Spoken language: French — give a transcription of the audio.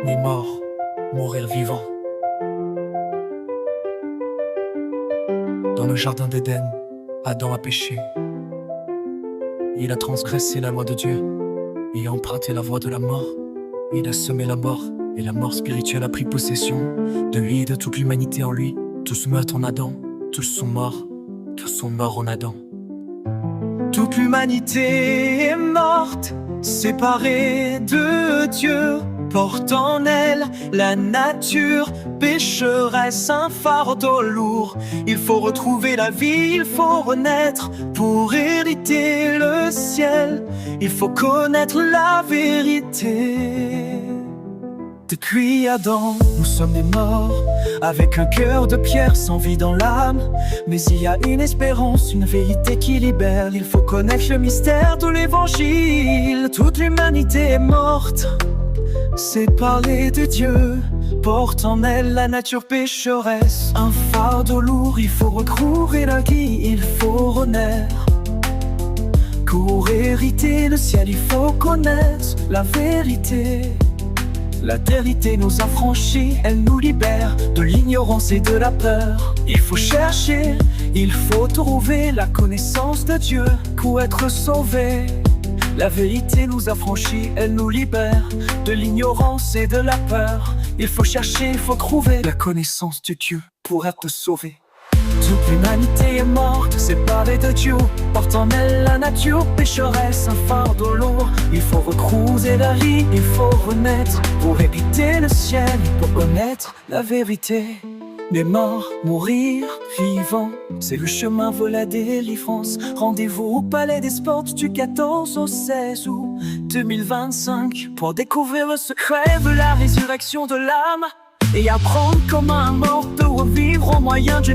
Né mort, mourir vivant. Dans le jardin d'Éden, Adam a péché. Il a transgressé la loi de Dieu et a emprunté la voie de la mort. Il a semé la mort et la mort spirituelle a pris possession de lui et de toute l'humanité en lui. Tous meurent en Adam, tous sont morts, car sont morts en Adam. Toute l'humanité est morte, séparée de Dieu, porte en elle la nature pécheresse, un fardeau lourd. Il faut retrouver la vie, il faut renaître pour hériter le ciel. Il faut connaître la vérité. Depuis Adam, nous sommes des morts, avec un cœur de pierre sans vie dans l'âme. Mais il y a une espérance, une vérité qui libère. Il faut connaître le mystère de l'évangile. Toute l'humanité est morte, séparée de Dieu, porte en elle la nature pécheresse. Un fardeau lourd, il faut recouvrir la vie, il faut renaître. Pour hériter le ciel, il faut connaître la vérité. La vérité nous affranchit, elle nous libère de l'ignorance et de la peur. Il faut chercher, il faut trouver la connaissance de Dieu pour être sauvé. La vérité nous affranchit, elle nous libère de l'ignorance et de la peur. Il faut chercher, il faut trouver la connaissance de Dieu pour être sauvé. Toute l'humanité est morte, séparée de Dieu, porte en elle la nature pécheresse, un fardeau lourd. Il faut retrouver la vie, il faut renaître pour hériter le ciel, pour connaître la vérité. Les morts, mourir, vivant, c'est le chemin vers la délivrance. Rendez-vous au Palais des Sports du 14 au 16 août 2025 pour découvrir le secret de la résurrection de l'âme et apprendre comment un mort peut revivre au moyen d'une